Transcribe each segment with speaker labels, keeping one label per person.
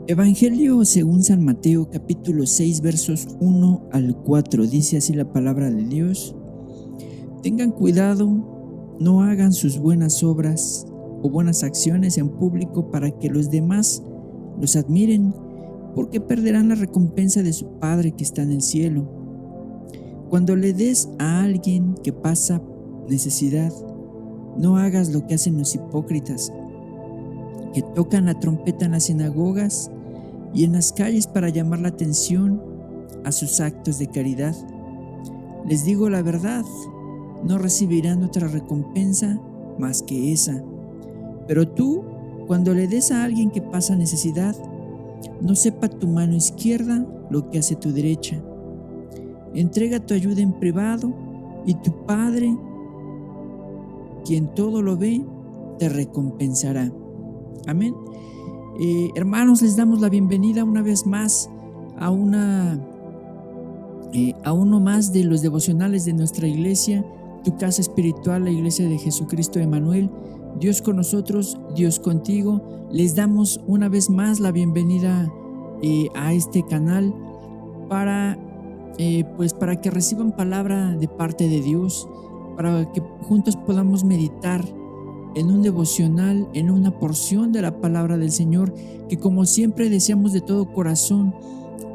Speaker 1: Evangelio según San Mateo, capítulo 6, versos 1 al 4. Dice así la palabra de Dios: Tengan cuidado, no hagan sus buenas obras o buenas acciones en público para que los demás los admiren, porque perderán la recompensa de su Padre que está en el cielo. Cuando le des a alguien que pasa necesidad, no hagas lo que hacen los hipócritas, que tocan la trompeta en las sinagogas y en las calles para llamar la atención a sus actos de caridad. Les digo la verdad, no recibirán otra recompensa más que esa. Pero tú, cuando le des a alguien que pasa necesidad, no sepa tu mano izquierda lo que hace tu derecha. Entrega tu ayuda en privado y tu Padre, quien todo lo ve, te recompensará. Amén. Hermanos, les damos la bienvenida una vez más a uno más de los devocionales de nuestra iglesia, tu casa espiritual, la iglesia de Jesucristo Emmanuel. Dios con nosotros, Dios contigo. Les damos una vez más la bienvenida a este canal para que reciban palabra de parte de Dios, para que juntos podamos meditar en un devocional, en una porción de la palabra del Señor, que como siempre deseamos de todo corazón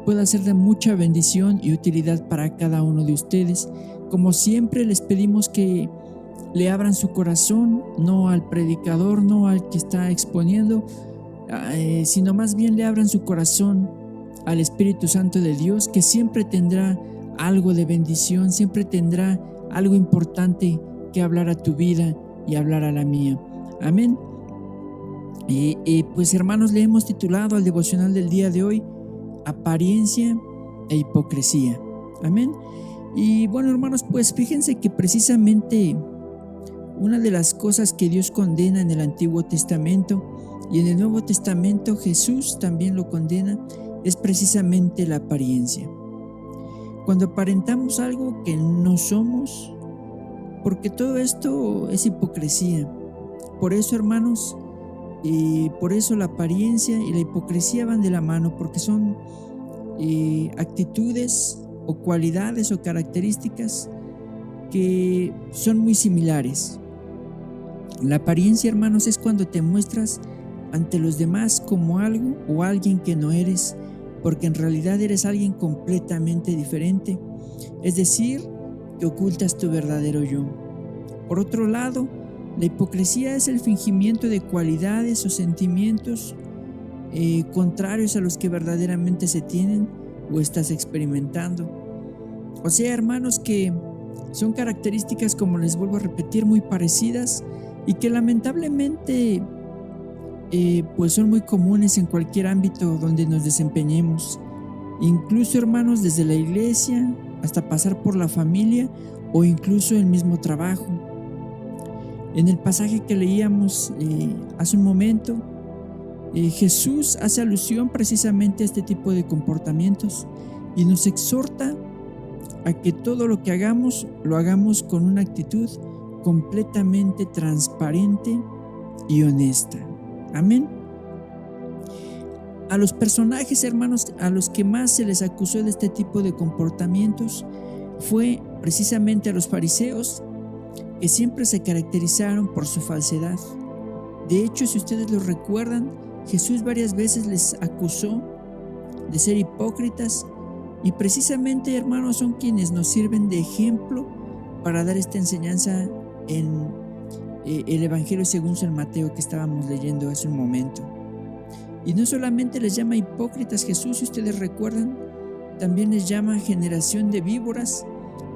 Speaker 1: pueda ser de mucha bendición y utilidad para cada uno de ustedes. Como siempre les pedimos que le abran su corazón, no al predicador, no al que está exponiendo, sino más bien le abran su corazón al Espíritu Santo de Dios, que siempre tendrá algo de bendición, siempre tendrá algo importante que hablar a tu vida y hablar a la mía. Amén. Pues hermanos, le hemos titulado al devocional del día de hoy: Apariencia e hipocresía. Amén. Y bueno, hermanos, pues fíjense que precisamente una de las cosas que Dios condena en el Antiguo Testamento y en el Nuevo Testamento Jesús también lo condena, es precisamente la apariencia. Cuando aparentamos algo que no somos, porque todo esto es hipocresía. Por eso, hermanos, por eso la apariencia y la hipocresía van de la mano, porque son actitudes o cualidades o características que son muy similares. La apariencia, hermanos, es cuando te muestras ante los demás como algo o alguien que no eres, porque en realidad eres alguien completamente diferente, es decir, que ocultas tu verdadero yo. Por otro lado, la hipocresía es el fingimiento de cualidades o sentimientos contrarios a los que verdaderamente se tienen o estás experimentando. O sea, hermanos, que son características, como les vuelvo a repetir, muy parecidas y que lamentablemente pues son muy comunes en cualquier ámbito donde nos desempeñemos. Incluso, hermanos, desde la iglesia hasta pasar por la familia o incluso el mismo trabajo. En el pasaje que leíamos hace un momento, Jesús hace alusión precisamente a este tipo de comportamientos y nos exhorta a que todo lo que hagamos, lo hagamos con una actitud completamente transparente y honesta. Amén. A los personajes, hermanos, a los que más se les acusó de este tipo de comportamientos fue precisamente a los fariseos, que siempre se caracterizaron por su falsedad. De hecho, si ustedes lo recuerdan, Jesús varias veces les acusó de ser hipócritas, y precisamente, hermanos, son quienes nos sirven de ejemplo para dar esta enseñanza en el Evangelio según San Mateo que estábamos leyendo hace un momento. Y no solamente les llama hipócritas Jesús, si ustedes recuerdan, también les llama generación de víboras,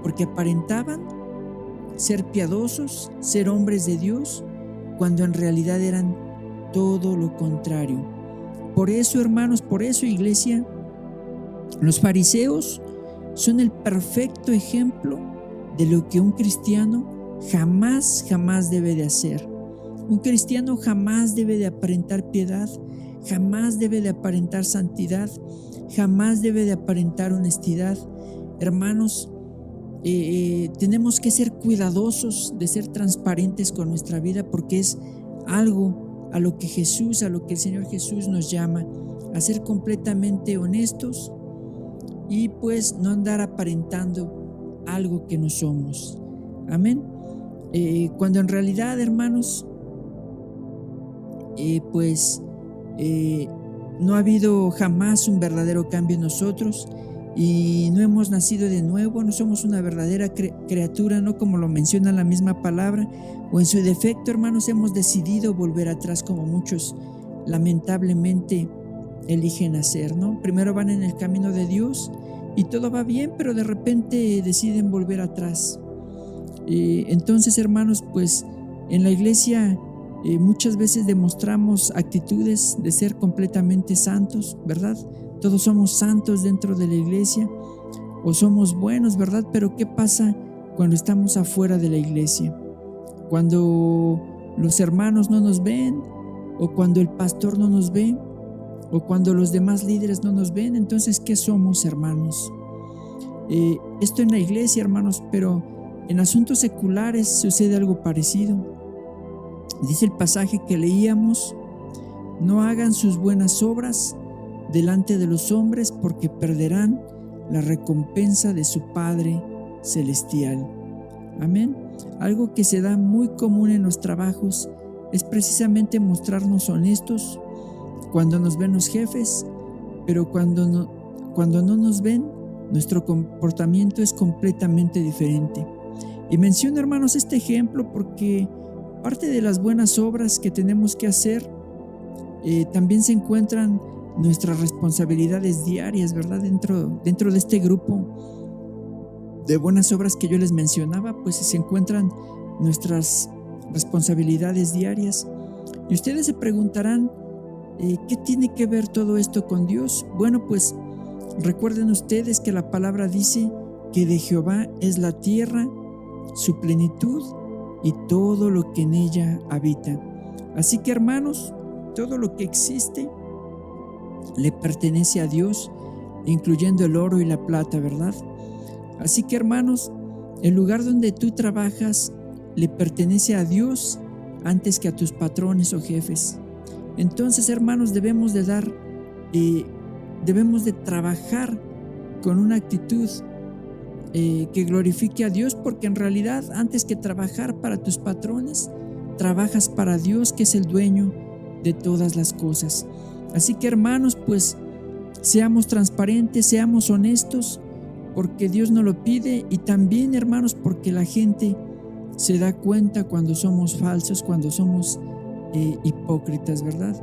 Speaker 1: porque aparentaban ser piadosos, ser hombres de Dios, cuando en realidad eran todo lo contrario. Por eso, hermanos, por eso, iglesia, los fariseos son el perfecto ejemplo de lo que un cristiano jamás debe de hacer. Un cristiano jamás debe de aparentar piedad, jamás debe de aparentar santidad, jamás debe de aparentar honestidad. Hermanos, tenemos que ser cuidadosos de ser transparentes con nuestra vida, porque es algo a lo que el Señor Jesús nos llama. a ser completamente honestos y pues no andar aparentando algo que no somos. Amén. Cuando en realidad, hermanos, no ha habido jamás un verdadero cambio en nosotros y no hemos nacido de nuevo, no somos una verdadera criatura, no como lo menciona la misma palabra, o en su defecto, hermanos, hemos decidido volver atrás como muchos lamentablemente eligen hacer, ¿no? Primero van en el camino de Dios y todo va bien, pero de repente deciden volver atrás. Entonces, hermanos, pues en la iglesia muchas veces demostramos actitudes de ser completamente santos, ¿verdad? Todos somos santos dentro de la iglesia o somos buenos, ¿verdad? Pero ¿qué pasa cuando estamos afuera de la iglesia? Cuando los hermanos no nos ven, o cuando el pastor no nos ve, o cuando los demás líderes no nos ven. Entonces, ¿qué somos, hermanos? Esto en la iglesia, hermanos, pero en asuntos seculares sucede algo parecido. Dice el pasaje que leíamos: no hagan sus buenas obras delante de los hombres, porque perderán la recompensa de su Padre Celestial. Amén. Algo que se da muy común en los trabajos es precisamente mostrarnos honestos cuando nos ven los jefes, pero cuando no nos ven, nuestro comportamiento es completamente diferente. Y menciono, hermanos, este ejemplo porque parte de las buenas obras que tenemos que hacer también se encuentran nuestras responsabilidades diarias, ¿verdad? Dentro de este grupo de buenas obras que yo les mencionaba, pues se encuentran nuestras responsabilidades diarias. Y ustedes se preguntarán, ¿qué tiene que ver todo esto con Dios? Bueno, pues recuerden ustedes que la palabra dice que de Jehová es la tierra, su plenitud y todo lo que en ella habita. Así que, hermanos, todo lo que existe le pertenece a Dios, incluyendo el oro y la plata, ¿verdad? Así que, hermanos, el lugar donde tú trabajas le pertenece a Dios antes que a tus patrones o jefes. Entonces, hermanos, debemos de trabajar con una actitud que glorifique a Dios, porque en realidad, antes que trabajar para tus patrones, trabajas para Dios, que es el dueño de todas las cosas. Así que, hermanos, pues seamos transparentes, seamos honestos, porque Dios nos lo pide, y también, hermanos, porque la gente se da cuenta cuando somos falsos, cuando somos hipócritas, ¿verdad?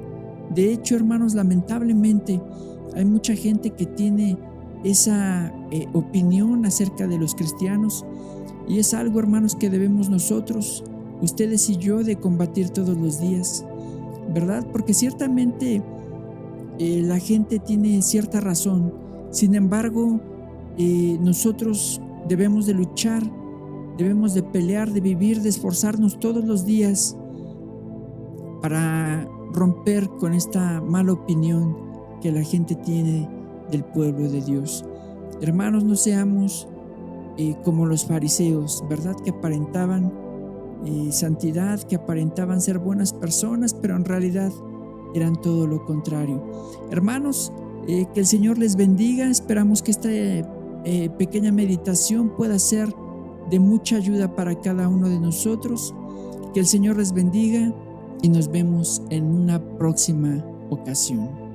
Speaker 1: De hecho, hermanos, lamentablemente hay mucha gente que tiene esa opinión acerca de los cristianos, y es algo, hermanos, que debemos nosotros, ustedes y yo, de combatir todos los días, ¿verdad? Porque ciertamente la gente tiene cierta razón. Sin embargo, nosotros debemos de luchar, debemos de pelear, de vivir, de esforzarnos todos los días para romper con esta mala opinión que la gente tiene del pueblo de Dios. Hermanos, no seamos como los fariseos, ¿verdad? Que aparentaban santidad, que aparentaban ser buenas personas, pero en realidad eran todo lo contrario. Hermanos, que el Señor les bendiga. Esperamos que esta pequeña meditación pueda ser de mucha ayuda para cada uno de nosotros. Que el Señor les bendiga y nos vemos en una próxima ocasión.